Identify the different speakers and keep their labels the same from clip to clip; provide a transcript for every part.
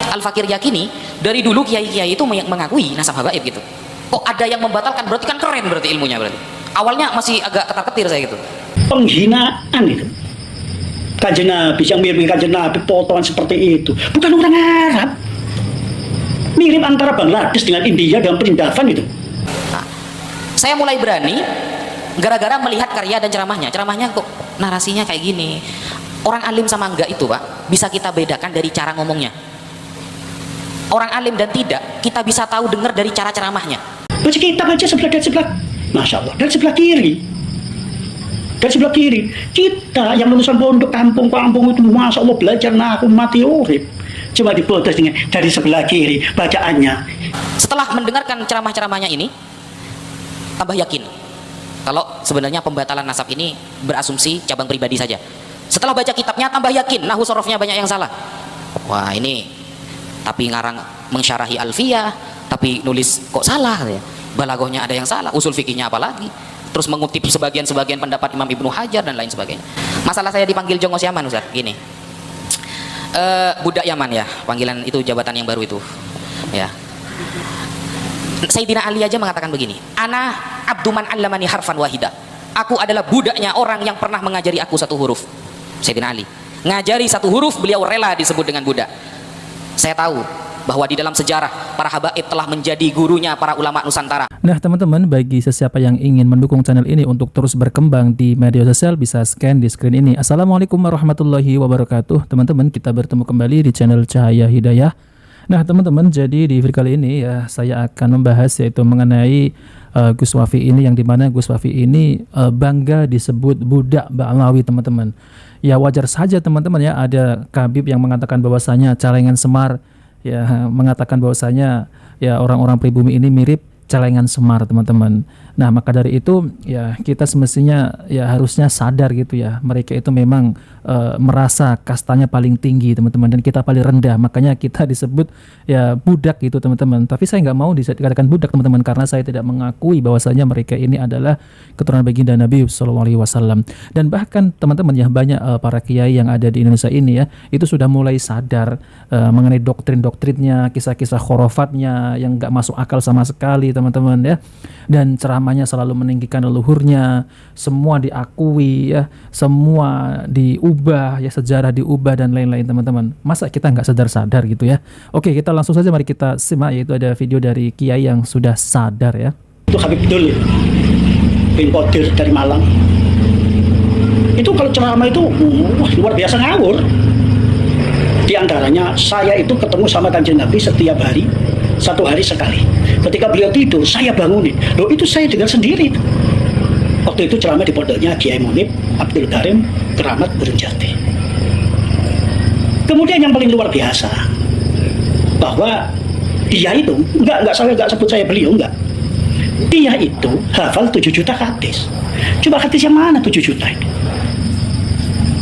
Speaker 1: Al-Fakir yakini dari dulu kiai-kiai itu mengakui nasab habaib gitu. Kok ada yang membatalkan, berarti kan keren berarti ilmunya berarti. Awalnya masih agak ketar-ketir saya gitu.
Speaker 2: Penghinaan itu. Kanjeng Nabi yang mirip Kanjeng Nabi potongan seperti itu. Bukan orang Arab. Mirip antara Bangladesh dengan India dalam perindavan itu.
Speaker 1: Nah, saya mulai berani gara-gara melihat karya dan ceramahnya. Ceramahnya kok narasinya kayak gini. Orang alim sama enggak itu Pak bisa kita bedakan dari cara ngomongnya. Orang alim dan tidak kita bisa tahu dengar dari cara ceramahnya.
Speaker 2: Baca kitab aja sebelah dan sebelah, Masya Allah, dan sebelah kiri. Dan sebelah kiri kita yang lulusan pondok kampung-kampung itu Masya Allah belajar nahu mati urip. Cuma dibodos dengan dari sebelah kiri bacaannya.
Speaker 1: Setelah mendengarkan ceramah-ceramahnya ini tambah yakin kalau sebenarnya pembatalan nasab ini berasumsi cabang pribadi saja. Setelah baca kitabnya tambah yakin nahu sorofnya banyak yang salah. Wah ini tapi ngarang mensyarahi alfiyah tapi nulis kok salah ya. Balagohnya ada yang salah, usul fikihnya apalagi, terus mengutip sebagian-sebagian pendapat Imam Ibnu Hajar dan lain sebagainya. Masalah saya dipanggil Jongos Yaman Ustaz gini, budak Yaman ya, panggilan itu jabatan yang baru itu ya. Sayyidina Ali aja mengatakan begini, ana abduman allamani harfan wahida, aku adalah budaknya orang yang pernah mengajari aku satu huruf. Sayyidina Ali ngajari satu huruf, beliau rela disebut dengan budak. Saya tahu bahwa di dalam sejarah para habaib telah menjadi gurunya para ulama Nusantara.
Speaker 3: Nah teman-teman, bagi sesiapa yang ingin mendukung channel ini untuk terus berkembang di media sosial bisa scan di screen ini. Assalamualaikum warahmatullahi wabarakatuh. Teman-teman, kita bertemu kembali di channel Cahaya Hidayah. Nah teman-teman, jadi di video kali ini ya saya akan membahas yaitu mengenai Gus Wafi ini, yang dimana Gus Wafi ini bangga disebut budak Ba'alawi teman-teman. Ya wajar saja teman-teman ya, ada Kabib yang mengatakan bahwasanya Celengan Semar ya mengatakan bahwasanya ya orang-orang pribumi ini mirip Celengan Semar teman-teman. Nah maka dari itu ya kita semestinya ya harusnya sadar gitu ya, mereka itu memang merasa kastanya paling tinggi teman-teman dan kita paling rendah, makanya kita disebut ya budak gitu teman-teman. Tapi saya nggak mau dikatakan budak teman-teman karena saya tidak mengakui bahwasanya mereka ini adalah keturunan baginda Nabi SAW. Dan bahkan teman-teman ya banyak para kiai yang ada di Indonesia ini ya itu sudah mulai sadar mengenai doktrin-doktrinnya, kisah-kisah khurafatnya yang nggak masuk akal sama sekali teman-teman ya. Dan ceramahnya selalu meninggikan leluhurnya, semua diakui ya, semua diubah ya, sejarah diubah dan lain-lain teman-teman. Masa kita nggak sadar-sadar gitu ya? Oke, kita langsung saja mari kita simak, yaitu ada video dari kiai yang sudah sadar ya.
Speaker 2: Itu Habib Dul bin Qadir dari Malang. Itu kalau ceramah itu wah, luar biasa ngawur. Di antaranya saya itu ketemu sama Kanjeng Nabi setiap hari, satu hari sekali. Ketika beliau tidur, saya bangunin. Loh itu saya dengar sendiri. Waktu itu ceramah di pondoknya Kiai Munib Abdul Karim Keramat Burunjati. Kemudian yang paling luar biasa bahwa dia itu enggak sebut saya beliau enggak. Dia itu hafal 7 juta hadis. Coba hadis yang mana 7 juta itu?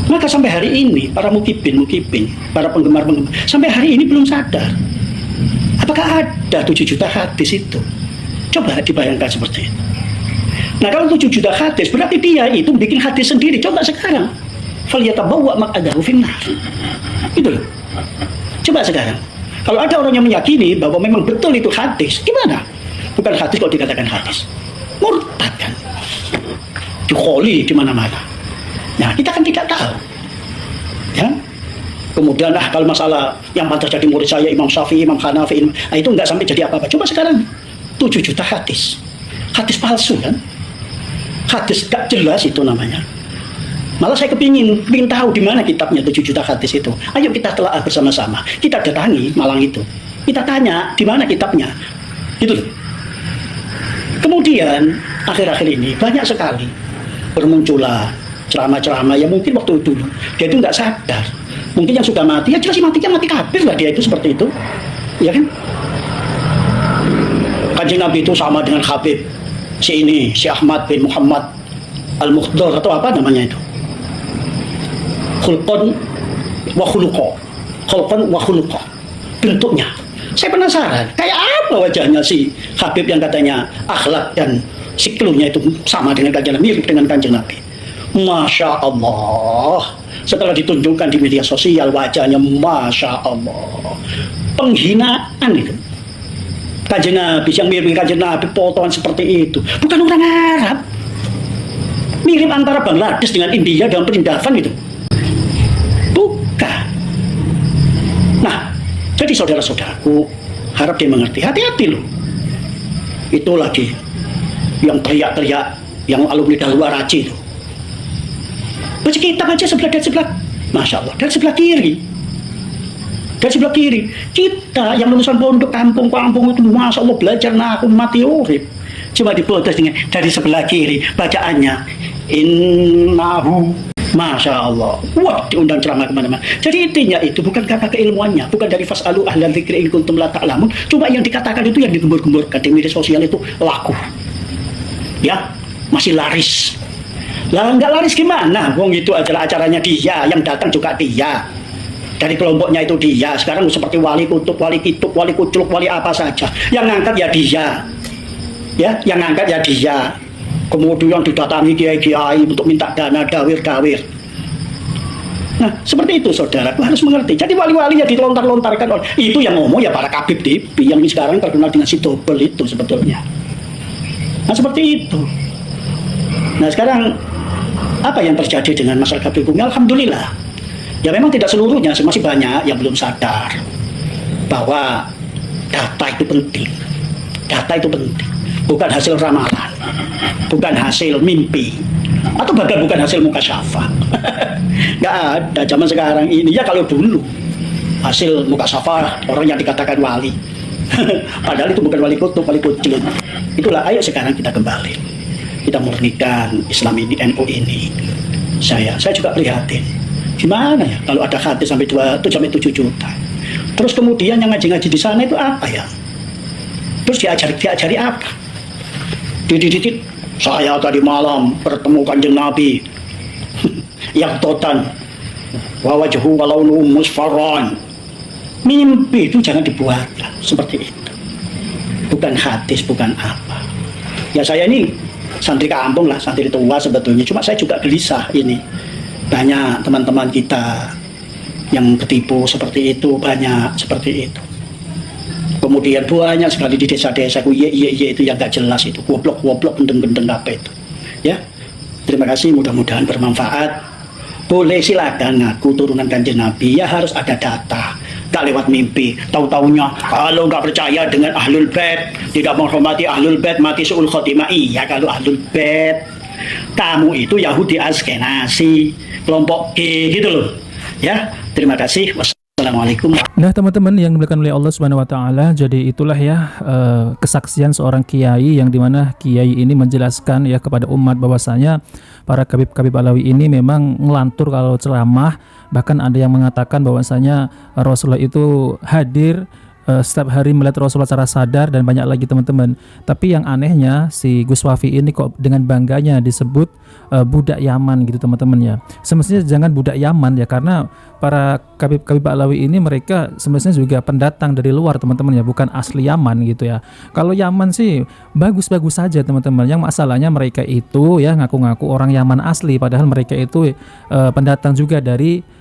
Speaker 2: Maka sampai hari ini para mukibin, para penggemar sampai hari ini belum sadar. Apakah ada 7 juta hadis itu? Coba dibayangkan seperti itu. Nah kalau 7 juta hadis berarti dia itu bikin hadis sendiri. Coba sekarang falyatabawwa maq'adahu finnar. Itu loh. Coba sekarang kalau ada orang yang meyakini bahwa memang betul itu hadis, gimana? Bukan hadis kalau dikatakan hadis, murtad kan? Dikholi di mana-mana. Nah kita kan tidak tahu ya. Kemudian kalau masalah yang pantas jadi murid saya Imam Syafi'i, Imam Hanafi, itu enggak sampai jadi apa-apa. Coba sekarang 7 juta hadis. Hadis palsu kan? Hadis gak jelas itu namanya. Malah saya kepingin tahu di mana kitabnya 7 juta hadis itu. Ayo kita telah bersama-sama. Kita datangi Malang itu. Kita tanya di mana kitabnya. Gitu loh. Kemudian akhir-akhir ini banyak sekali bermunculan ceramah-ceramah yang mungkin waktu itu dia itu nggak sadar. Mungkin yang sudah mati, ya jelas matinya mati kafir lah dia itu seperti itu, ya kan? Kanjeng Nabi itu sama dengan Habib si Ahmad bin Muhammad Al-Mukhdar atau apa namanya itu, khulqan wa khuluqa, bentuknya. Saya penasaran, kayak apa wajahnya si Habib yang katanya akhlak dan siklunya itu sama dengan Kanjeng Nabi, mirip dengan Kanjeng Nabi. Masya Allah, setelah ditunjukkan di media sosial wajahnya Masya Allah, penghinaan itu. Kanjeng Nabi yang mirip Kanjeng Nabi potongan seperti itu bukan orang Arab, mirip antara Bangladesh dengan India dalam perindavan itu, bukan. Nah, jadi saudara-saudaraku, harap dia mengerti, hati-hati loh. Itu lagi yang teriak-teriak, yang alumni Dalwa Raji itu. Baca kitab aja dari sebelah, Masya Allah, dari sebelah kiri. Dari sebelah kiri, kita yang lulusan pondok kampung-kampung itu, Masya Allah, belajar nahu mati urip. Cuma dipotos dengan dari sebelah kiri, bacaannya innahu, Masya Allah. Wah, diundang ceramah kemana-mana. Jadi intinya itu bukan kata keilmuannya, bukan dari fasalu ahlan dzikri in kuntum la ta'lamun. Cuma yang dikatakan itu, yang digembur-gemburkan di media sosial itu laku. Ya, masih laris. Lah nggak laris gimana? Wong itu acaranya dia, yang datang juga dia. Dari kelompoknya itu dia. Sekarang seperti wali kutub, wali kitub, wali kucluk, wali apa saja. Yang ngangkat ya dia. Ya, yang ngangkat ya dia. Kemudian didatangi kiai-kiai untuk minta dana dawir-dawir. Nah, seperti itu saudara, harus mengerti. Jadi wali-wali yang dilontar-lontarkan itu yang ngomong ya para Kabib TV yang sekarang terkenal dengan si double itu sebetulnya. Nah, seperti itu. Nah, sekarang apa yang terjadi dengan masyarakat pribumi? Alhamdulillah. Ya memang tidak seluruhnya, masih banyak yang belum sadar bahwa data itu penting. Data itu penting, bukan hasil ramalan, bukan hasil mimpi, atau bahkan bukan hasil mukasyafah. Nggak ada zaman sekarang ini. Ya kalau dulu hasil mukasyafah orang yang dikatakan wali, padahal itu bukan wali kutub, wali kucluk. Itulah, ayo sekarang kita kembali, kita murnikan Islam ini, NU ini. Saya juga prihatin. Gimana ya kalau ada hadis sampai 7 juta. Terus kemudian yang ngaji-ngaji di sana itu apa ya? Terus diajari apa? Didit saya tadi malam bertemu Kanjeng Nabi yang totan wa wajhu walaunu musfarran. Mimpi itu jangan dibuat seperti itu. Bukan hadis, bukan apa. Ya saya ini santri kampung lah, santri tua sebetulnya. Cuma saya juga gelisah ini. Banyak teman-teman kita yang ketipu seperti itu, banyak seperti itu. Kemudian banyak sekali di desa-desa itu yang gak jelas itu, goblok-goblok, gendeng-gendeng apa itu. Ya, terima kasih, mudah-mudahan bermanfaat. Boleh silakan ngaku turunan Kanjeng Nabi, ya harus ada data. Gak lewat mimpi, tahu-taunya kalau gak percaya dengan Ahlul Bait, tidak menghormati Ahlul Bait, mati su'ul khotimah. Iya, kalau Ahlul Bait kamu itu Yahudi Askenazi, kelompok G gitu loh. Ya, terima kasih. Wassalamualaikum.
Speaker 3: Nah teman-teman yang dimuliakan oleh Allah Subhanahu Wa Taala, jadi itulah ya kesaksian seorang kiai yang dimana kiai ini menjelaskan ya kepada umat bahwasanya para kabib-kabib Alawi ini memang ngelantur kalau ceramah. Bahkan ada yang mengatakan bahwasanya Rasulullah itu hadir setiap hari melihat Rasulullah secara sadar, dan banyak lagi teman-teman. Tapi yang anehnya si Gus Wafi ini kok dengan bangganya disebut budak Yaman gitu teman-teman ya. Semestinya jangan budak Yaman ya, karena para kabib-kabib Alawi ini mereka semestinya juga pendatang dari luar teman-teman ya, bukan asli Yaman gitu ya. Kalau Yaman sih bagus-bagus saja teman-teman. Yang masalahnya mereka itu ya ngaku-ngaku orang Yaman asli, padahal mereka itu pendatang juga dari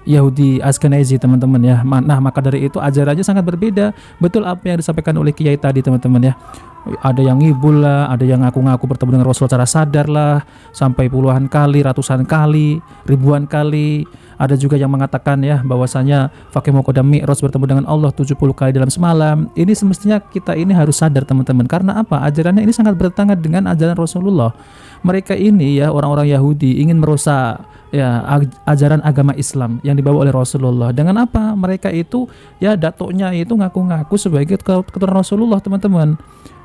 Speaker 3: Yahudi Askenazi teman-teman ya. Nah maka dari itu ajarannya sangat berbeda. Betul apa yang disampaikan oleh kiai tadi teman-teman ya. Ada yang ngibul lah, ada yang ngaku-ngaku bertemu dengan Rasul secara sadar lah, sampai puluhan kali, ratusan kali, ribuan kali. Ada juga yang mengatakan ya bahwasanya Fakih Muqaddam Mi'raj bertemu dengan Allah 70 kali dalam semalam. Ini semestinya kita ini harus sadar teman-teman. Karena apa? Ajarannya ini sangat bertentangan dengan ajaran Rasulullah. Mereka ini ya orang-orang Yahudi ingin merusak ya ajaran agama Islam yang dibawa oleh Rasulullah. Dengan apa? Mereka itu ya datuknya itu ngaku-ngaku sebagai keturunan Rasulullah teman-teman.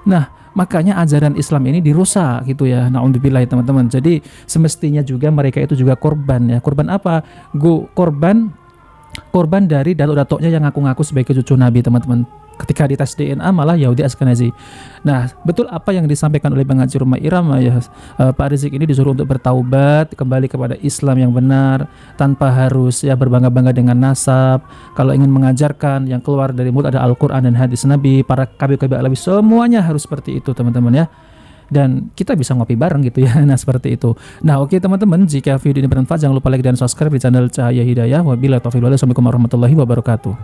Speaker 3: Nah makanya ajaran Islam ini dirusak gitu ya. Na'udzubillah teman-teman. Jadi semestinya juga mereka itu juga korban ya. Korban apa? Korban dari datuk-datuknya yang ngaku-ngaku sebagai cucu Nabi teman-teman. Ketika dites DNA malah Yahudi Askenazi. Nah betul apa yang disampaikan oleh Bang Haji Rumah Irama ya, Pak Rizik ini disuruh untuk bertaubat kembali kepada Islam yang benar tanpa harus ya berbangga-bangga dengan nasab. Kalau ingin mengajarkan yang keluar dari mulut ada Al-Quran dan hadis Nabi. Para kabir-kabir Alawi semuanya harus seperti itu teman-teman ya. dan kita bisa ngopi bareng gitu ya. Nah seperti itu. Nah oke teman-teman, jika video ini bermanfaat jangan lupa like dan subscribe di channel Cahaya Hidayah. Wabillahi taufiq wal hidayah. Wassalamualaikum warahmatullahi wabarakatuh.